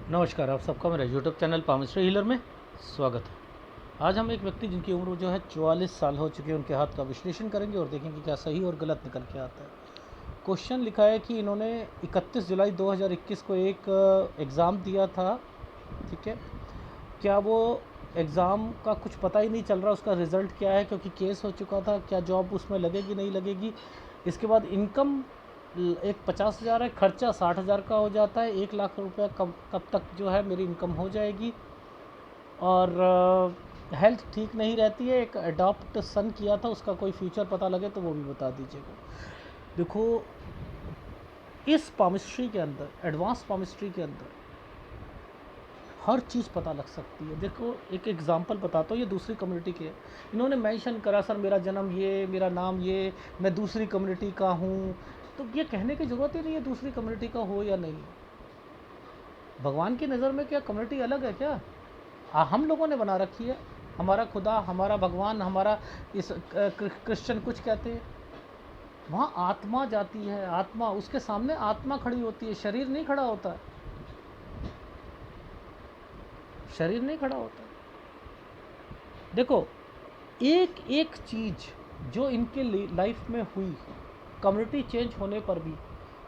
नमस्कार, आप सबका मेरे यूट्यूब चैनल पामिस्ट्री हीलर में स्वागत है। आज हम एक व्यक्ति जिनकी उम्र जो है 44 साल हो चुकी है, उनके हाथ का विश्लेषण करेंगे और देखेंगे क्या सही और गलत निकल के आता है। क्वेश्चन लिखा है कि इन्होंने 31 जुलाई 2021 को एक एग्ज़ाम दिया था, ठीक है। क्या वो एग्ज़ाम का कुछ पता ही नहीं चल रहा, उसका रिज़ल्ट क्या है, क्योंकि केस हो चुका था, क्या जॉब उसमें लगेगी नहीं लगेगी। इसके बाद इनकम एक 50,000 है, खर्चा 60,000 का हो जाता है। 1 लाख रुपये कब तक जो है मेरी इनकम हो जाएगी। और हेल्थ ठीक नहीं रहती है। एक अडॉप्ट सन किया था, उसका कोई फ्यूचर पता लगे तो वो भी बता दीजिएगा। देखो, इस पामिस्ट्री के अंदर, एडवांस पामिस्ट्री के अंदर हर चीज़ पता लग सकती है। देखो, एक एग्जांपल बताता हूँ, ये दूसरी कम्युनिटी के है। इन्होंने मेंशन करा, सर मेरा जन्म ये, मेरा नाम ये, मैं दूसरी कम्युनिटी का हूँ। तो ये कहने की ज़रूरत ही नहीं है दूसरी कम्युनिटी का हो या नहीं। भगवान की नज़र में क्या कम्युनिटी अलग है क्या? हम लोगों ने बना रखी है। हमारा खुदा, हमारा भगवान, हमारा इस क्रिश्चियन कुछ कहते हैं। वहाँ आत्मा जाती है, आत्मा, उसके सामने आत्मा खड़ी होती है, शरीर नहीं खड़ा होता है। शरीर नहीं खड़ा होता है। देखो, एक एक चीज़ जो इनके लाइफ में हुई, कम्युनिटी चेंज होने पर भी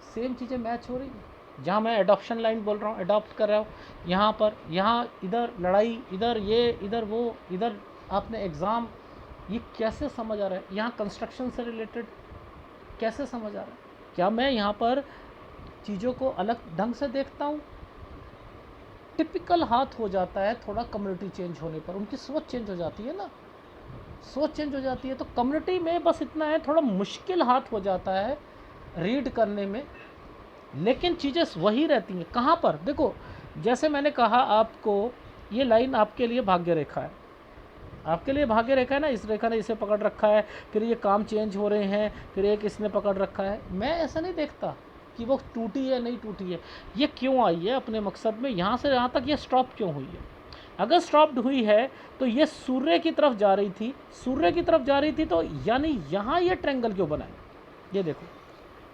सेम चीज़ें मैच हो रही हैं। जहाँ मैं एडॉप्शन लाइन बोल रहा हूँ, अडॉप्ट कर रहा हूँ, यहाँ पर, यहाँ इधर लड़ाई, इधर ये, इधर वो, इधर आपने एग्ज़ाम, ये कैसे समझ आ रहा है? यहाँ कंस्ट्रक्शन से रिलेटेड कैसे समझ आ रहा है? क्या मैं यहाँ पर चीज़ों को अलग ढंग से देखता हूँ? टिपिकल हाथ हो जाता है थोड़ा कम्युनिटी चेंज होने पर, उनकी सोच चेंज हो जाती है ना, सोच चेंज हो जाती है। तो कम्युनिटी में बस इतना है, थोड़ा मुश्किल हाथ हो जाता है रीड करने में, लेकिन चीज़ें वही रहती हैं। कहाँ पर? देखो, जैसे मैंने कहा आपको, ये लाइन आपके लिए भाग्य रेखा है, आपके लिए भाग्य रेखा है ना। इस रेखा ने इसे पकड़ रखा है, फिर ये काम चेंज हो रहे हैं, फिर एक इसने पकड़ रखा है। मैं ऐसा नहीं देखता कि वो टूटी है नहीं टूटी है, ये क्यों आई है अपने मकसद में, यहाँ से यहाँ तक ये स्टॉप क्यों हुई है। अगर स्टॉप्ड हुई है तो ये सूर्य की तरफ जा रही थी, सूर्य की तरफ जा रही थी, तो यानी यहाँ ये ट्रेंगल क्यों बना है? ये देखो,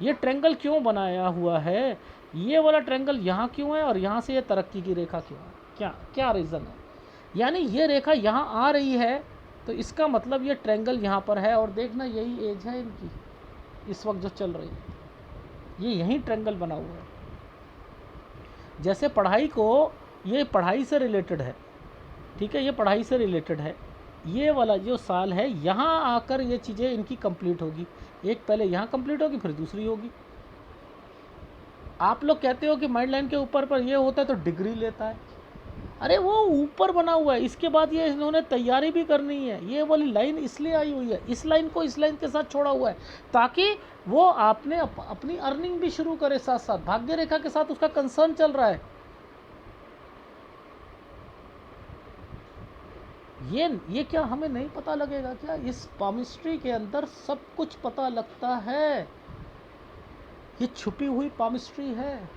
ये ट्रेंगल क्यों बनाया हुआ है, ये वाला ट्रेंगल यहाँ क्यों है और यहाँ से ये तरक्की की रेखा क्यों है? क्या क्या रीज़न है? यानी ये रेखा यहाँ आ रही है, तो इसका मतलब ये ट्रेंगल यहाँ पर है। और देखना, यही एज है इनकी इस वक्त जो चल रही है, ये यही ट्रेंगल बना हुआ है। जैसे पढ़ाई को, ये पढ़ाई से रिलेटेड है, ठीक है, ये पढ़ाई से रिलेटेड है। ये वाला जो साल है, यहाँ आकर ये चीज़ें इनकी कंप्लीट होगी। एक पहले यहाँ कंप्लीट होगी, फिर दूसरी होगी। आप लोग कहते हो कि माइंड लाइन के ऊपर पर ये होता है तो डिग्री लेता है। अरे वो ऊपर बना हुआ है, इसके बाद ये इन्होंने तैयारी भी करनी है। ये वाली लाइन इसलिए आई हुई है, इस लाइन को इस लाइन के साथ छोड़ा हुआ है, ताकि वो आपने अपनी अर्निंग भी शुरू करे। साथ साथ भाग्य रेखा के साथ उसका कंसर्न चल रहा है। ये क्या हमें नहीं पता लगेगा क्या? इस पामिस्ट्री के अंदर सब कुछ पता लगता है। ये छुपी हुई पामिस्ट्री है।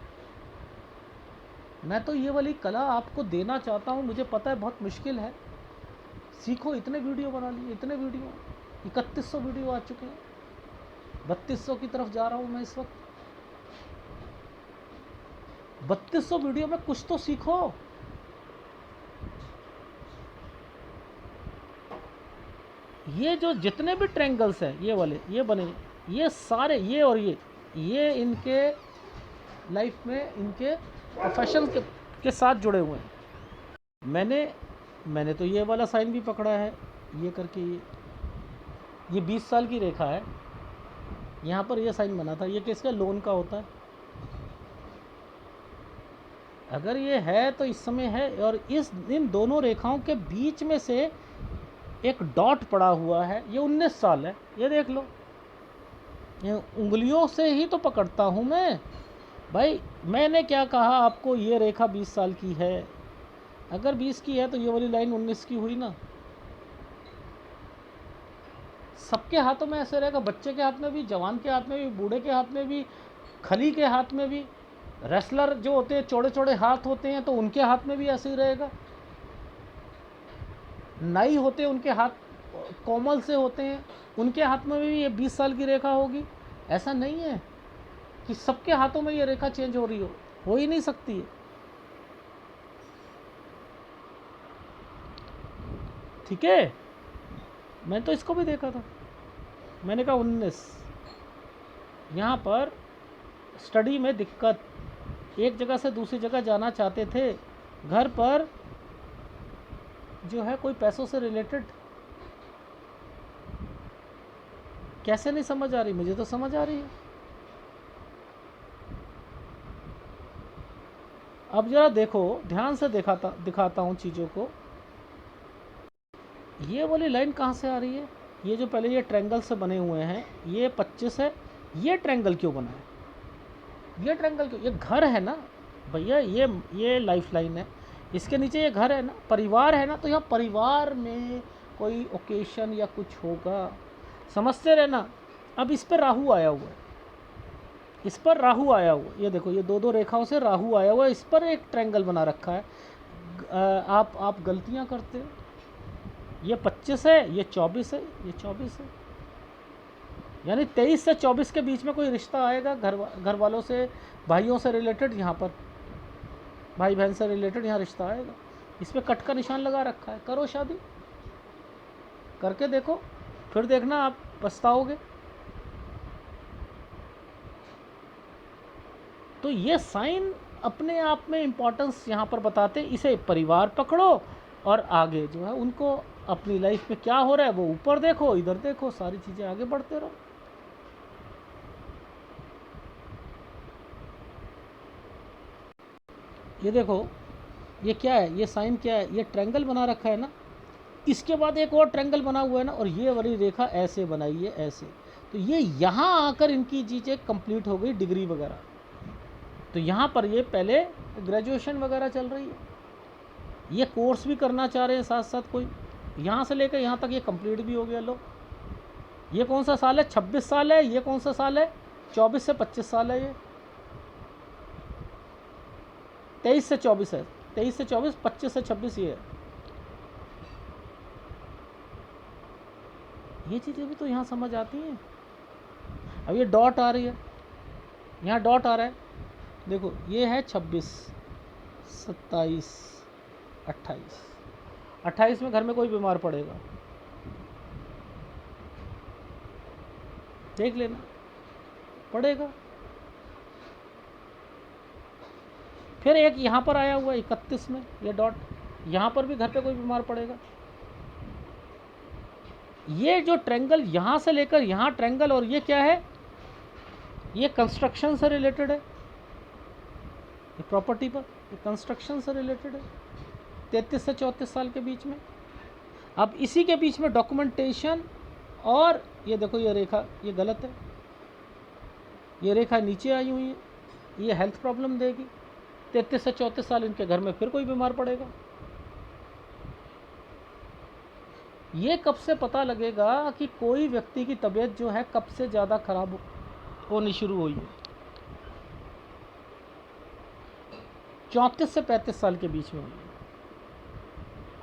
मैं तो ये वाली कला आपको देना चाहता हूँ, मुझे पता है बहुत मुश्किल है। सीखो, इतने वीडियो बना लिए, इतने वीडियो, 3100 वीडियो आ चुके हैं, 3200 की तरफ जा रहा हूँ मैं इस वक्त। 3200 वीडियो में कुछ तो सीखो। ये जो जितने भी ट्रेंगल्स हैं, ये वाले, ये बने, ये सारे, ये और ये इनके लाइफ में, इनके प्रोफेशन के साथ जुड़े हुए हैं। मैंने तो ये वाला साइन भी पकड़ा है, ये करके, ये 20 साल की रेखा है, यहाँ पर ये साइन बना था। ये किसका? लोन का होता है। अगर ये है तो इस समय है, और इन दोनों रेखाओं के बीच में से एक डॉट पड़ा हुआ है, ये 19 साल है। ये देख लो, ये उंगलियों से ही तो पकड़ता हूँ मैं भाई। मैंने क्या कहा आपको, ये रेखा 20 साल की है। अगर 20 की है तो ये वाली लाइन 19 की हुई ना। सबके हाथों में ऐसे रहेगा, बच्चे के हाथ में भी, जवान के हाथ में भी, बूढ़े के हाथ में भी, खली के हाथ में भी। रेसलर जो होते हैं, चौड़े चौड़े हाथ होते हैं, तो उनके हाथ में भी ऐसे ही रहेगा। नाई होते हैं, उनके हाथ कोमल से होते हैं, उनके हाथ में भी ये 20 साल की रेखा होगी। ऐसा नहीं है कि सबके हाथों में ये रेखा चेंज हो रही हो ही नहीं सकती है। ठीक है, मैं तो इसको भी देखा था। मैंने कहा 19, यहाँ पर स्टडी में दिक्कत, एक जगह से दूसरी जगह जाना चाहते थे, घर पर जो है कोई पैसों से रिलेटेड। कैसे नहीं समझ आ रही? मुझे तो समझ आ रही है। अब जरा देखो, ध्यान से दिखाता हूँ चीज़ों को। ये वाली लाइन कहाँ से आ रही है? ये जो पहले ये ट्रायंगल से बने हुए हैं, ये 25 है। ये ट्रायंगल क्यों बना है? ये ट्रायंगल क्यों? ये घर है ना भैया, ये लाइफ लाइन है, इसके नीचे ये घर है ना, परिवार है ना। तो यहाँ परिवार में कोई ओकेशन या कुछ होगा, समझते रहना। अब इस पर राहु आया हुआ है, इस पर राहु आया हुआ, ये देखो, ये दो रेखाओं से राहु आया हुआ है, इस पर एक ट्रायंगल बना रखा है। आप गलतियाँ करते हो। ये 25 है, ये 24 है, ये 24 है, यानी 23 से 24 के बीच में कोई रिश्ता आएगा घर वालों से, भाइयों से रिलेटेड। यहाँ पर भाई बहन से रिलेटेड यहाँ रिश्ता आएगा। इस पर कट का निशान लगा रखा है। करो शादी, करके देखो, फिर देखना आप पछताओगे। तो ये साइन अपने आप में इम्पोर्टेंस यहाँ पर बताते हैं। इसे परिवार पकड़ो और आगे जो है उनको अपनी लाइफ में क्या हो रहा है वो ऊपर देखो, इधर देखो, सारी चीज़ें आगे बढ़ते रहो। ये देखो, ये क्या है? ये साइन क्या है? ये ट्रायंगल बना रखा है ना, इसके बाद एक और ट्रायंगल बना हुआ है ना, और ये वाली रेखा ऐसे बनाई है, ऐसे। तो ये यहाँ आकर इनकी चीज़ें कंप्लीट हो गई, डिग्री वगैरह। तो यहाँ पर ये पहले ग्रेजुएशन वगैरह चल रही है, ये कोर्स भी करना चाह रहे हैं साथ साथ कोई, यहाँ से लेकर यहाँ तक ये कंप्लीट भी हो गया। लो, ये कौन सा साल है? 26 साल है। ये कौन सा साल है? 24 से 25 साल है। ये 23 से 24 है, 23 से 24, 25 से 26 ये है। ये चीज़ें भी तो यहाँ समझ आती हैं। अब ये डॉट आ रही है, यहाँ डॉट आ रहा है, देखो ये है 26, 27, 28। 28 में घर में कोई बीमार पड़ेगा, देख लेना, पड़ेगा। फिर एक यहाँ पर आया हुआ 31 में, ये डॉट, यहाँ पर भी घर पे कोई बीमार पड़ेगा। ये जो ट्रायंगल यहाँ से लेकर यहाँ ट्रायंगल, और ये क्या है? ये कंस्ट्रक्शन से रिलेटेड है, ये प्रॉपर्टी पर, ये कंस्ट्रक्शन से रिलेटेड है, 33 से 34 साल के बीच में। अब इसी के बीच में डॉक्यूमेंटेशन, और ये देखो ये रेखा, ये गलत है, ये रेखा नीचे आई हुई है, ये हेल्थ प्रॉब्लम देगी। 33 से 34 साल इनके घर में फिर कोई बीमार पड़ेगा। ये कब से पता लगेगा कि कोई व्यक्ति की तबीयत जो है कब से ज़्यादा खराब होनी शुरू हुई है? 34 से 35 साल के बीच में हुई है।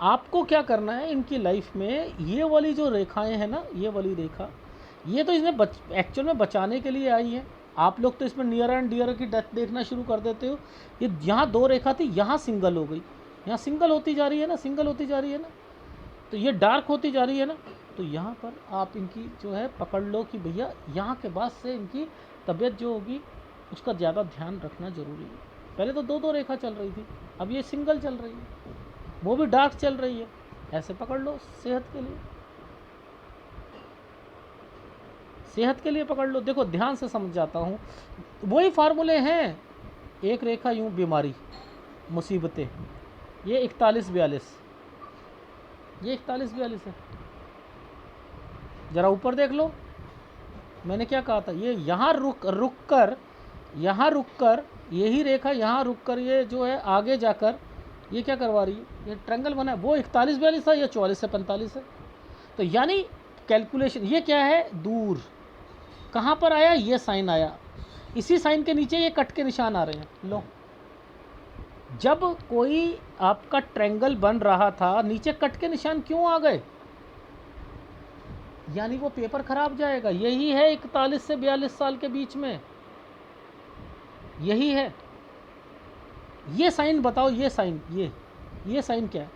आपको क्या करना है इनकी लाइफ में? ये वाली जो रेखाएं हैं ना, ये वाली रेखा, ये तो इसमें एक्चुअल में बचाने के लिए आई है। आप लोग तो इसमें नियर एंड डियर की डेथ देखना शुरू कर देते हो। ये यहाँ 2 रेखा थी, यहाँ सिंगल हो गई, यहाँ सिंगल होती जा रही है ना, सिंगल होती जा रही है ना, तो ये डार्क होती जा रही है ना। तो यहाँ पर आप इनकी जो है पकड़ लो कि भैया यहाँ के बाद से इनकी तबीयत जो होगी उसका ज़्यादा ध्यान रखना ज़रूरी है। पहले तो 2 रेखा चल रही थी, अब ये सिंगल चल रही है, वो भी डार्क चल रही है। ऐसे पकड़ लो, सेहत के लिए, सेहत के लिए पकड़ लो। देखो ध्यान से समझ जाता हूँ, वही फार्मूले हैं। एक रेखा यूँ बीमारी, मुसीबतें, ये 41-42, ये 41-42 है। ज़रा ऊपर देख लो, मैंने क्या कहा था? ये यहाँ रुक कर यही रेखा यहाँ रुक कर ये जो है आगे जाकर ये क्या करवा रही है? ये ट्रायंगल बना है, वो 41-42 था, ये 44 से 45 है। तो यानी कैलकुलेशन ये क्या है? दूर। कहाँ पर आया? ये साइन आया, इसी साइन के नीचे ये कट के निशान आ रहे हैं। लो, जब कोई आपका ट्रायंगल बन रहा था, नीचे कट के निशान क्यों आ गए? यानी वो पेपर खराब जाएगा। यही है 41 से 42 साल के बीच में, यही है। ये साइन बताओ, ये साइन, ये साइन क्या है?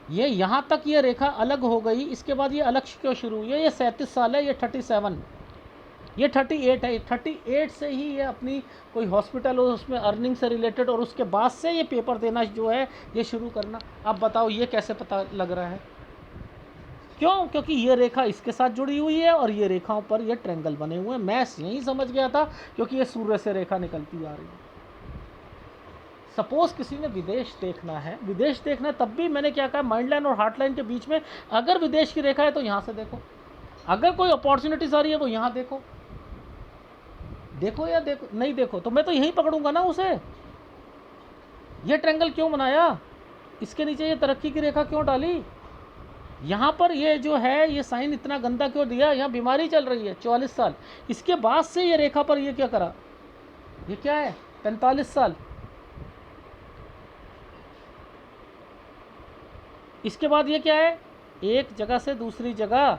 ये यहाँ तक ये रेखा अलग हो गई, इसके बाद ये अलग क्यों शुरू हुई है? ये 37 साल है, ये 37, ये 38 है। 38 से ही ये अपनी कोई हॉस्पिटल और उसमें अर्निंग से रिलेटेड, और उसके बाद से ये पेपर देना जो है ये शुरू करना। अब बताओ ये कैसे पता लग रहा है? क्यों? क्योंकि ये रेखा इसके साथ जुड़ी हुई है और ये रेखाओं पर ये ट्रायंगल बने हुए हैं। मैं यही समझ गया था, क्योंकि ये सूर्य से रेखा निकलती आ रही है। सपोज किसी ने विदेश देखना है, विदेश देखना है, तब भी मैंने क्या कहा, माइंड लाइन और हार्ट लाइन के बीच में अगर विदेश की रेखा है तो यहाँ से देखो, अगर कोई अपॉर्चुनिटीज आ रही है वो यहाँ देखो। देखो या देखो नहीं देखो तो मैं तो यहीं पकड़ूंगा ना उसे। ये ट्रायंगल क्यों बनाया? इसके नीचे ये तरक्की की रेखा क्यों डाली? यहाँ पर ये जो है ये साइन इतना गंदा क्यों दिया? यहाँ बीमारी चल रही है 44 साल, इसके बाद से ये रेखा पर ये क्या करा? ये क्या है? 45 साल। इसके बाद ये क्या है? एक जगह से दूसरी जगह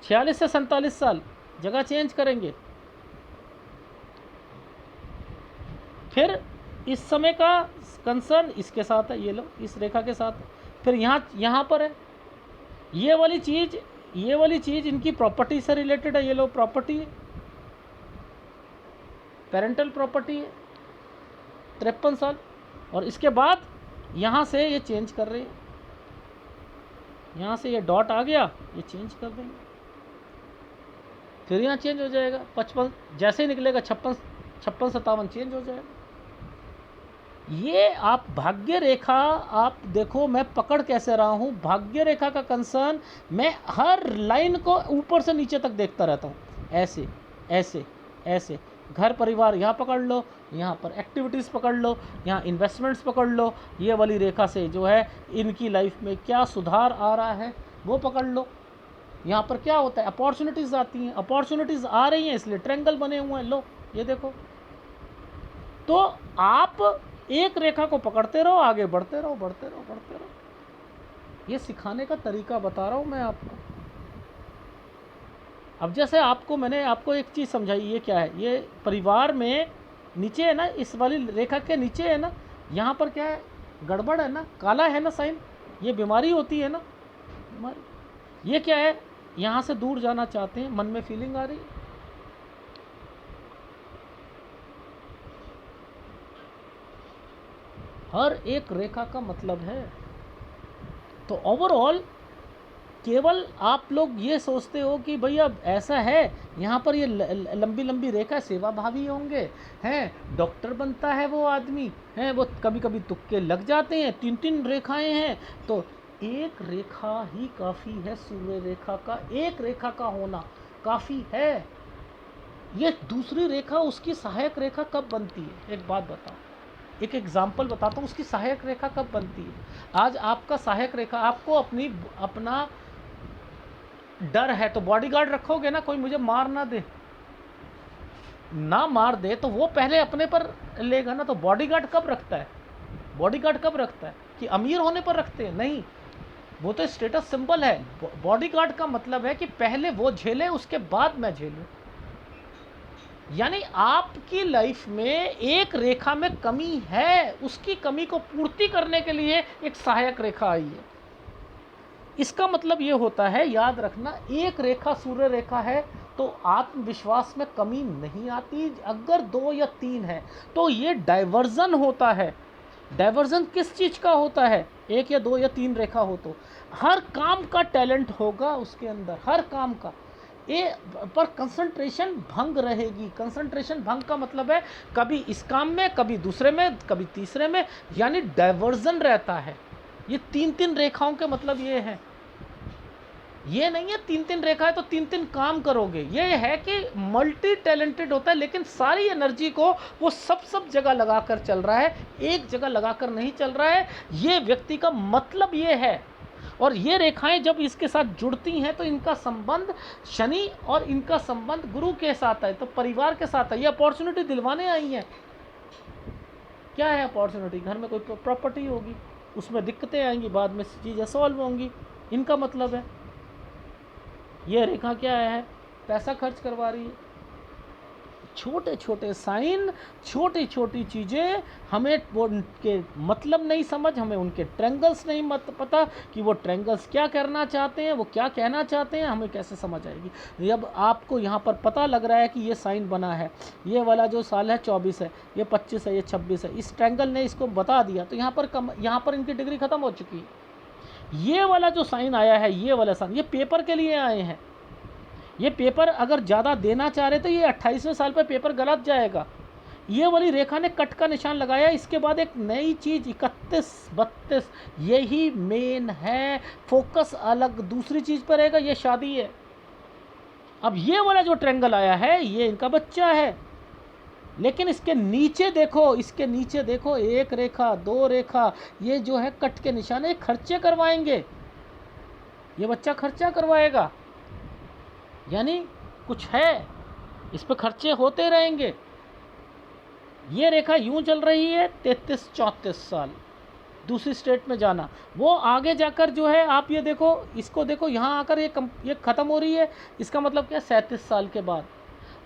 46 से 47 साल, जगह चेंज करेंगे। फिर इस समय का कंसर्न इसके साथ है, ये लो इस रेखा के साथ। फिर यहाँ पर है ये वाली चीज़ इनकी प्रॉपर्टी से रिलेटेड है। ये लो प्रॉपर्टी है, पेरेंटल प्रॉपर्टी है, 53 साल। और इसके बाद यहाँ से ये चेंज कर रहे हैं, यहाँ से ये डॉट आ गया, ये चेंज कर देंगे, फिर यहाँ चेंज हो जाएगा 55, जैसे ही निकलेगा 56 57 चेंज हो जाएगा। ये आप भाग्य रेखा, आप देखो मैं पकड़ कैसे रहा हूँ भाग्य रेखा का कंसर्न। मैं हर लाइन को ऊपर से नीचे तक देखता रहता हूँ, ऐसे ऐसे ऐसे। घर परिवार यहाँ पकड़ लो, यहाँ पर एक्टिविटीज़ पकड़ लो, यहाँ इन्वेस्टमेंट्स पकड़ लो, ये वाली रेखा से जो है इनकी लाइफ में क्या सुधार आ रहा है वो पकड़ लो। यहाँ पर क्या होता है? अपॉर्चुनिटीज़ आती हैं, अपॉर्चुनिटीज़ आ रही हैं इसलिए ट्रायंगल बने हुए हैं। लो ये देखो, तो आप एक रेखा को पकड़ते रहो, आगे बढ़ते रहो, बढ़ते रहो, बढ़ते रहो। ये सिखाने का तरीका बता रहा हूँ मैं आपको। अब जैसे मैंने आपको एक चीज़ समझाई, ये क्या है? ये परिवार में नीचे है ना, इस वाली रेखा के नीचे है ना, यहाँ पर क्या है? गड़बड़ है ना, काला है ना साइन, ये बीमारी होती है ना, बीमारी। ये क्या है? यहाँ से दूर जाना चाहते हैं, मन में फीलिंग आ रही है। हर एक रेखा का मतलब है। तो ओवरऑल केवल आप लोग ये सोचते हो कि भैया ऐसा है, यहाँ पर ये लंबी लंबी रेखा सेवा भावी होंगे, हैं डॉक्टर बनता है वो आदमी, हैं वो कभी कभी तुक्के लग जाते हैं, 3 रेखाएं हैं, तो एक रेखा ही काफ़ी है। सूर्य रेखा का एक रेखा का होना काफ़ी है। ये दूसरी रेखा उसकी सहायक रेखा कब बनती है? एक बात बताओ, एक एग्जाम्पल बताता हूँ, उसकी सहायक रेखा कब बनती है? आज आपका सहायक रेखा, आपको अपना डर है तो बॉडीगार्ड रखोगे ना, कोई मुझे मार ना दे, ना मार दे तो वो पहले अपने पर लेगा ना। तो बॉडीगार्ड कब रखता है? बॉडीगार्ड कब रखता है? कि अमीर होने पर रखते हैं? नहीं, वो तो स्टेटस सिंबल है। बॉडीगार्ड का मतलब है कि पहले वो झेले, उसके बाद मैं झेलूं। यानी आपकी लाइफ में एक रेखा में कमी है, उसकी कमी को पूर्ति करने के लिए एक सहायक रेखा आई है। इसका मतलब ये होता है, याद रखना, एक रेखा सूर्य रेखा है तो आत्मविश्वास में कमी नहीं आती। अगर 2 या 3 है तो ये डाइवर्जन होता है। डाइवर्जन किस चीज़ का होता है? 1 या 2 या 3 रेखा हो तो हर काम का टैलेंट होगा उसके अंदर, हर काम का। पर कंसंट्रेशन भंग रहेगी। कंसंट्रेशन भंग का मतलब है कभी इस काम में, कभी दूसरे में, कभी तीसरे में, यानी डाइवर्जन रहता है। ये 3 रेखाओं के मतलब ये है। ये नहीं है 3 रेखा है तो 3 काम करोगे। ये है कि मल्टी टैलेंटेड होता है, लेकिन सारी एनर्जी को वो सब जगह लगाकर चल रहा है, एक जगह लगाकर नहीं चल रहा है। ये व्यक्ति का मतलब ये है। और ये रेखाएं जब इसके साथ जुड़ती हैं तो इनका संबंध शनि और इनका संबंध गुरु के साथ है, तो परिवार के साथ है। ये अपॉर्चुनिटी दिलवाने आई हैं। क्या है अपॉर्चुनिटी? घर में कोई प्रॉपर्टी होगी, उसमें दिक्कतें आएंगी, बाद में चीज़ें सॉल्व होंगी, इनका मतलब है। ये रेखा क्या है? पैसा खर्च करवा रही है, छोटे छोटे साइन, छोटी छोटी चीज़ें, हमें वो उनके मतलब नहीं समझ, हमें उनके ट्रेंगल्स नहीं पता कि वो ट्रेंगल्स क्या करना चाहते हैं, वो क्या कहना चाहते हैं, हमें कैसे समझ आएगी। जब आपको यहाँ पर पता लग रहा है कि ये साइन बना है, ये वाला जो साल है 24 है, ये 25 है, ये 26 है, इस ट्रेंगल ने इसको बता दिया, तो यहाँ पर इनकी डिग्री ख़त्म हो चुकी है। ये वाला जो साइन आया है, ये वाला साइन, ये पेपर के लिए आए हैं। ये पेपर अगर ज़्यादा देना चाह रहे तो ये 28वें साल पे पेपर गलत जाएगा। ये वाली रेखा ने कट का निशान लगाया, इसके बाद एक नई चीज़ 31 32, यही मेन है। फोकस अलग दूसरी चीज़ पर रहेगा, ये शादी है। अब ये वाला जो ट्रेंगल आया है, ये इनका बच्चा है, लेकिन इसके नीचे देखो, इसके नीचे देखो, एक रेखा, दो रेखा, ये जो है कट के निशान है, खर्चे करवाएंगे, ये बच्चा खर्चा करवाएगा, यानी कुछ है, इस पे खर्चे होते रहेंगे। ये रेखा यूं चल रही है 33-34 साल, दूसरी स्टेट में जाना, वो आगे जाकर जो है, आप ये देखो, इसको देखो, यहाँ आकर ये ख़त्म हो रही है, इसका मतलब क्या, 37 साल के बाद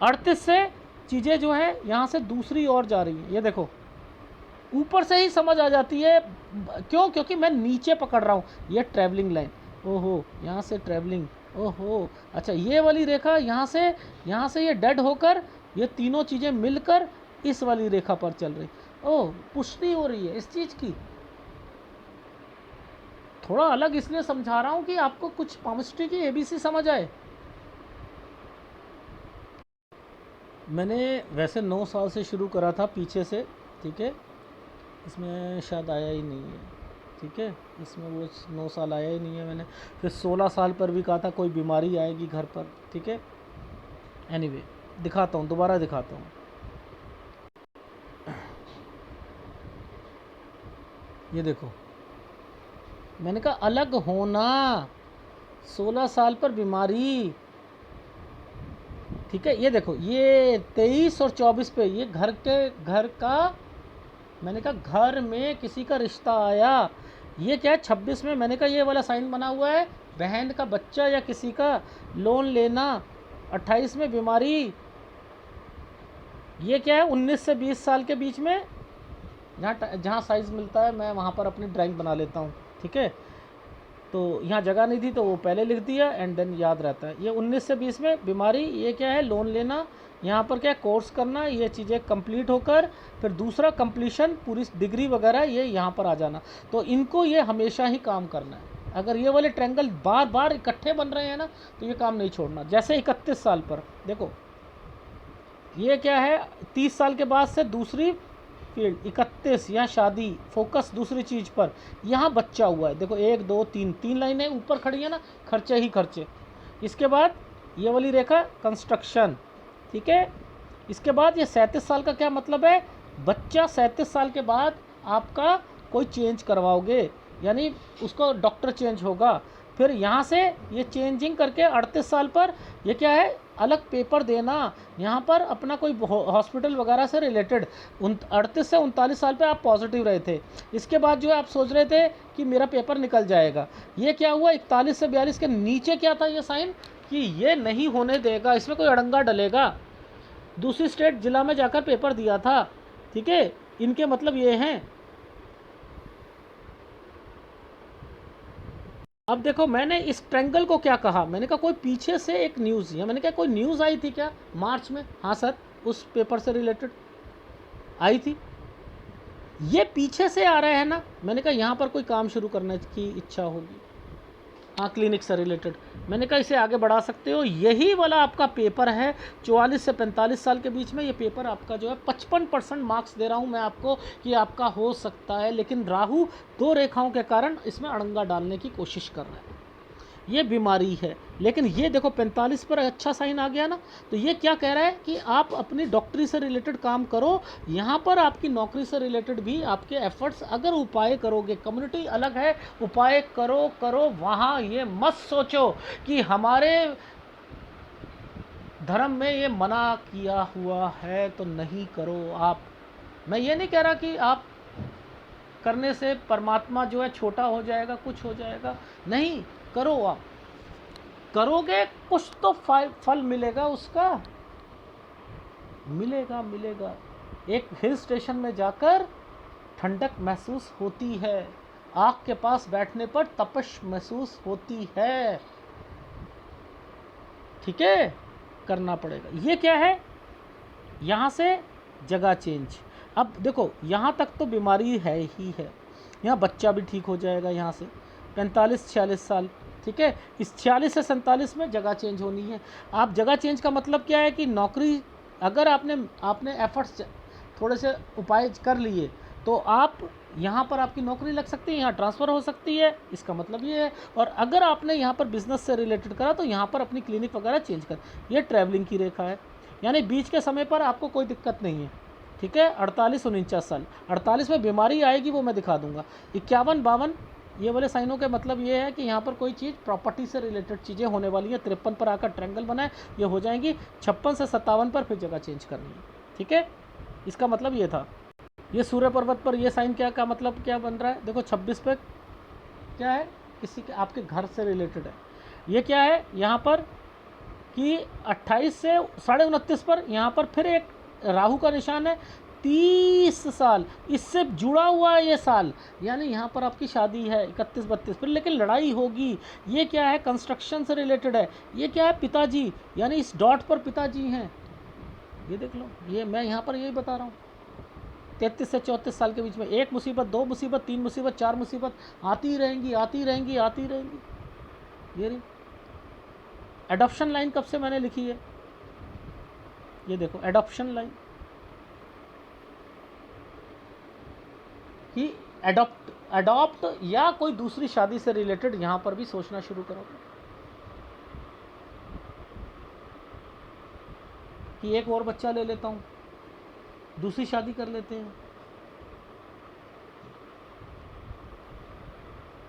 38 से चीज़ें जो है यहाँ से दूसरी ओर जा रही है। ये देखो, ऊपर से ही समझ आ जाती है, क्यों, क्योंकि मैं नीचे पकड़ रहा हूँ, ये ट्रैवलिंग लाइन, ओहो, यहाँ से ट्रैवलिंग, ओहो, अच्छा, ये वाली रेखा यहाँ से ये डेड होकर, ये तीनों चीज़ें मिलकर इस वाली रेखा पर चल रही, ओह, पुष्टि हो रही है इस चीज़ की। थोड़ा अलग इसलिए समझा रहा हूँ कि आपको कुछ पामिस्ट्री की एबीसी समझ आए। मैंने वैसे 9 साल से शुरू करा था पीछे से, ठीक है, इसमें शायद आया ही नहीं है, ठीक है, इसमें वो 9 साल आया ही नहीं है। मैंने फिर 16 साल पर भी कहा था कोई बीमारी आएगी घर पर, ठीक है। एनीवे, दिखाता हूँ, दोबारा दिखाता हूँ। ये देखो, मैंने कहा अलग होना, 16 साल पर बीमारी, ठीक है। ये देखो, ये 23 और 24 पे ये घर का, मैंने कहा घर में किसी का रिश्ता आया। ये क्या है, 26 में मैंने कहा ये वाला साइन बना हुआ है, बहन का बच्चा या किसी का लोन लेना। 28 में बीमारी, ये क्या है, 19 से 20 साल के बीच में, जहाँ साइज़ मिलता है मैं वहाँ पर अपनी ड्राइंग बना लेता हूँ, ठीक है। तो यहाँ जगह नहीं थी तो वो पहले लिख दिया एंड देन याद रहता है। ये 19 से 20 में बीमारी, ये क्या है, लोन लेना, यहाँ पर क्या, कोर्स करना, ये चीज़ें कंप्लीट होकर फिर दूसरा कंप्लीशन, पूरी डिग्री वगैरह, ये यहाँ पर आ जाना। तो इनको ये हमेशा ही काम करना है। अगर ये वाले ट्रेंगल बार बार इकट्ठे बन रहे हैं ना, तो ये काम नहीं छोड़ना। जैसे 31 साल पर देखो, ये क्या है, 30 साल के बाद से दूसरी फील्ड, 31 यहाँ शादी, फोकस दूसरी चीज़ पर, यहाँ बच्चा हुआ है। देखो 1 2 3, 3 लाइनें ऊपर खड़ी है ना, खर्चे ही खर्चे। इसके बाद ये वाली रेखा कंस्ट्रक्शन, ठीक है। इसके बाद ये 37 साल का क्या मतलब है, बच्चा 37 साल के बाद आपका कोई चेंज करवाओगे, यानी उसको डॉक्टर चेंज होगा। फिर यहाँ से ये चेंजिंग करके 38 साल पर ये क्या है, अलग पेपर देना, यहाँ पर अपना कोई हॉस्पिटल वगैरह से रिलेटेड। 38 से 39 साल पे आप पॉजिटिव रहे थे, इसके बाद जो है आप सोच रहे थे कि मेरा पेपर निकल जाएगा। ये क्या हुआ, 41 से 42 के नीचे क्या था ये साइन, कि ये नहीं होने देगा, इसमें कोई अड़ंगा डलेगा। दूसरी स्टेट जिला में जाकर पेपर दिया था, ठीक है, इनके मतलब ये हैं। अब देखो, मैंने इस ट्रेंगल को क्या कहा, मैंने कहा कोई पीछे से एक न्यूज़, या मैंने कहा कोई न्यूज़ आई थी क्या मार्च में, हाँ सर, उस पेपर से रिलेटेड आई थी। ये पीछे से आ रहे हैं ना, मैंने कहा यहाँ पर कोई काम शुरू करने की इच्छा होगी, हाँ, क्लिनिक से रिलेटेड। मैंने कहा इसे आगे बढ़ा सकते हो। यही वाला आपका पेपर है, 44 से 45 साल के बीच में ये पेपर आपका जो है 55% मार्क्स दे रहा हूँ मैं आपको कि आपका हो सकता है, लेकिन राहु 2 रेखाओं के कारण इसमें अड़ंगा डालने की कोशिश कर रहा है। ये बीमारी है, लेकिन ये देखो 45 पर अच्छा साइन आ गया ना, तो ये क्या कह रहा है कि आप अपनी डॉक्टरी से रिलेटेड काम करो। यहाँ पर आपकी नौकरी से रिलेटेड भी आपके एफर्ट्स, अगर उपाय करोगे, कम्युनिटी अलग है, उपाय करो वहाँ ये मत सोचो कि हमारे धर्म में ये मना किया हुआ है तो नहीं करो आप। मैं ये नहीं कह रहा कि आप करने से परमात्मा जो है छोटा हो जाएगा, कुछ हो जाएगा, नहीं, करो, आप करोगे कुछ तो फल मिलेगा उसका। मिलेगा मिलेगा। एक हिल स्टेशन में जाकर ठंडक महसूस होती है, आग के पास बैठने पर तपश महसूस होती है। ठीक है, करना पड़ेगा। ये क्या है, यहाँ से जगह चेंज। अब देखो यहाँ तक तो बीमारी है ही है, यहाँ बच्चा भी ठीक हो जाएगा यहाँ से 45-46 साल। ठीक है, इस 46 से 47 में जगह चेंज होनी है। आप जगह चेंज का मतलब क्या है कि नौकरी, अगर आपने एफर्ट्स थोड़े से उपाय कर लिए तो आप यहाँ पर आपकी नौकरी लग सकती है, यहाँ ट्रांसफ़र हो सकती है, इसका मतलब ये है। और अगर आपने यहाँ पर बिज़नेस से रिलेटेड करा तो यहाँ पर अपनी क्लिनिक वगैरह चेंज कर। ये ट्रैवलिंग की रेखा है, यानी बीच के समय पर आपको कोई दिक्कत नहीं है। ठीक है, 48-49 साल, 48 में बीमारी आएगी, वो मैं दिखा दूंगा। 51-52 ये वाले साइनों के मतलब ये है कि यहाँ पर कोई चीज़ प्रॉपर्टी से रिलेटेड चीज़ें होने वाली हैं। 53 पर आकर ट्रायंगल बना है, ये हो जाएंगी। 56 से 57 पर फिर जगह चेंज करनी है। ठीक है, इसका मतलब ये था। ये सूर्य पर्वत पर ये साइन क्या का मतलब क्या बन रहा है, देखो 26 पे क्या है, किसी के आपके घर से रिलेटेड है। ये क्या है यहाँ पर कि 28 से 29.5 पर यहाँ पर फिर एक राहु का निशान है। 30 साल इससे जुड़ा हुआ है ये साल, यानी यहाँ पर आपकी शादी है 31-32 पर, लेकिन लड़ाई होगी। ये क्या है, कंस्ट्रक्शन से रिलेटेड है। ये क्या है, पिताजी, यानी इस डॉट पर पिताजी हैं। ये देख लो, ये मैं यहाँ पर यही बता रहा हूँ। 33 से 34 साल के बीच में एक मुसीबत, दो मुसीबत, तीन मुसीबत, चार मुसीबत आती रहेंगी आती रहेंगी आती रहेंगी। ये रही एडॉप्शन लाइन कब से मैंने लिखी है, ये देखो एडॉप्शन लाइन कि अडॉप्ट या कोई दूसरी शादी से रिलेटेड यहाँ पर भी सोचना शुरू करो कि एक और बच्चा ले लेता हूँ, दूसरी शादी कर लेते हैं।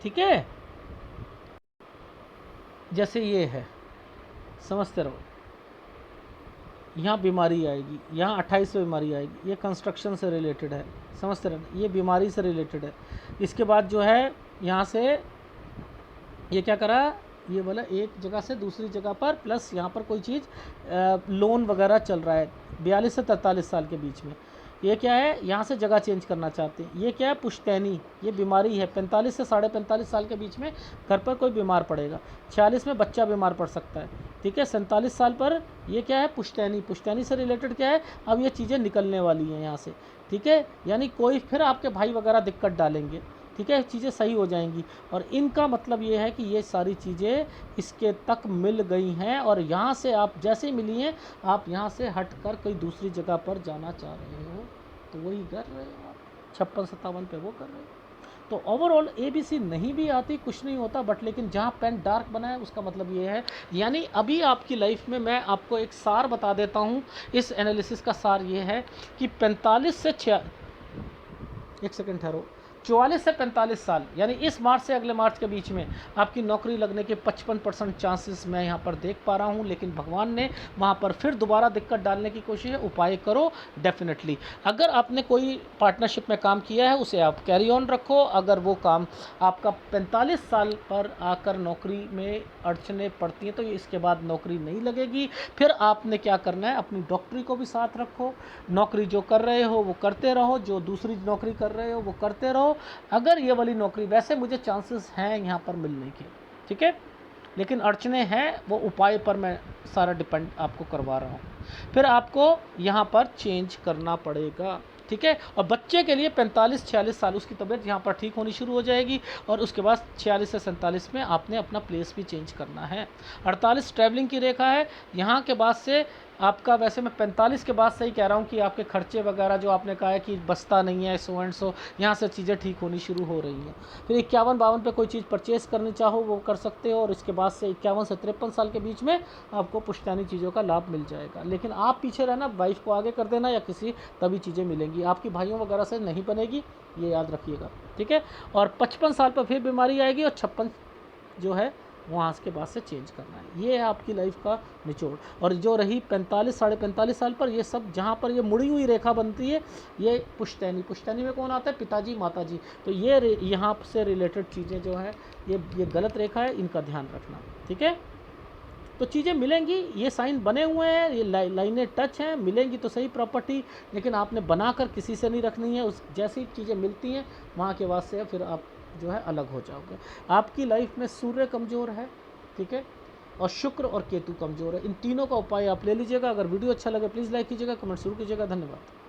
ठीक है, जैसे ये है, समझते रहो। यहाँ बीमारी आएगी, यहाँ 28 में बीमारी आएगी, ये कंस्ट्रक्शन से रिलेटेड है, समझते रहना, ये बीमारी से रिलेटेड है। इसके बाद जो है यहाँ से ये क्या करा, ये बोला एक जगह से दूसरी जगह पर, प्लस यहाँ पर कोई चीज़ लोन वगैरह चल रहा है 42 से 43 साल के बीच में। ये क्या है, यहाँ से जगह चेंज करना चाहते हैं। ये क्या है, पुश्तैनी, ये बीमारी है 45 से 45.5 साल के बीच में घर पर कोई बीमार पड़ेगा। 46 में बच्चा बीमार पड़ सकता है। ठीक है, 47 साल पर ये क्या है, पुश्तैनी, पुश्तैनी से रिलेटेड क्या है, अब ये चीज़ें निकलने वाली हैं यहाँ से। ठीक है, यानी कोई फिर आपके भाई वगैरह दिक्कत डालेंगे। ठीक है, चीज़ें सही हो जाएंगी। और इनका मतलब ये है कि ये सारी चीज़ें इसके तक मिल गई हैं, और यहाँ से आप जैसे ही मिली हैं, आप यहाँ से हट कर कोई दूसरी जगह पर जाना चाह रहे हो तो वही कर रहे हो आप, 56-57 पे वो कर रहे हो। तो ओवरऑल ABC नहीं भी आती, कुछ नहीं होता, बट लेकिन जहाँ पेन डार्क बना है उसका मतलब ये है। यानी अभी आपकी लाइफ में मैं आपको एक सार बता देता हूँ। इस एनालिसिस का सार ये है कि 45 से 44 से 45 साल, यानी इस मार्च से अगले मार्च के बीच में आपकी नौकरी लगने के 55% चांसेस मैं यहाँ पर देख पा रहा हूँ। लेकिन भगवान ने वहाँ पर फिर दोबारा दिक्कत डालने की कोशिश है। उपाय करो डेफिनेटली। अगर आपने कोई पार्टनरशिप में काम किया है उसे आप कैरी ऑन रखो। अगर वो काम आपका 45 साल पर आकर नौकरी में अड़चने पड़ती हैं तो इसके बाद नौकरी नहीं लगेगी। फिर आपने क्या करना है, अपनी डॉक्टरी को भी साथ रखो, नौकरी जो कर रहे हो वो करते रहो, जो दूसरी नौकरी कर रहे हो वो करते रहो। अगर ये वाली नौकरी, वैसे मुझे चांसेस हैं यहाँ पर मिलने के, ठीक है, लेकिन अड़चने हैं, वो उपाय पर मैं सारा डिपेंड आपको करवा रहा हूँ। फिर आपको यहाँ पर चेंज करना पड़ेगा। ठीक है, और बच्चे के लिए 45-46 साल उसकी तबीयत यहाँ पर ठीक होनी शुरू हो जाएगी, और उसके बाद 46 से 47 में आपने अपना प्लेस भी चेंज करना है। 48 ट्रैवलिंग की रेखा है। यहाँ के बाद से आपका, वैसे मैं 45 के बाद से ही कह रहा हूँ कि आपके खर्चे वगैरह जो आपने कहा है कि बचता नहीं है, सो एंड सो, यहाँ से चीज़ें ठीक होनी शुरू हो रही हैं। फिर 51-52 पे कोई चीज़ परचेज़ करनी चाहो वो कर सकते हो, और इसके बाद से 51 से 53 साल के बीच में आपको पुश्तैनी चीज़ों का लाभ मिल जाएगा। लेकिन आप पीछे रहना, वाइफ को आगे कर देना या किसी, तभी चीज़ें मिलेंगी। आपकी भाइयों वगैरह से नहीं बनेगी, ये याद रखिएगा। ठीक है, और 55 साल पर फिर बीमारी आएगी, और 56 जो है वहाँ के बाद से चेंज करना है। ये है आपकी लाइफ का निचोड़। और जो रही 45-45 साल पर, ये सब जहाँ पर ये मुड़ी हुई रेखा बनती है, ये पुश्तैनी, पुश्तैनी में कौन आता है, पिताजी माताजी। तो ये यहाँ से रिलेटेड चीज़ें जो है, ये गलत रेखा है, इनका ध्यान रखना। ठीक है, तो चीज़ें मिलेंगी, ये साइन बने हुए हैं, ये लाइनें टच हैं, मिलेंगी तो सही प्रॉपर्टी, लेकिन आपने बनाकर किसी से नहीं रखनी है। उस जैसी चीज़ें मिलती हैं वहाँ के बाद से फिर आप जो है अलग हो जाओगे। आपकी लाइफ में सूर्य कमज़ोर है, ठीक है, और शुक्र और केतु कमज़ोर है। इन तीनों का उपाय आप ले लीजिएगा। अगर वीडियो अच्छा लगे प्लीज़ लाइक कीजिएगा, कमेंट शुरू कीजिएगा। धन्यवाद।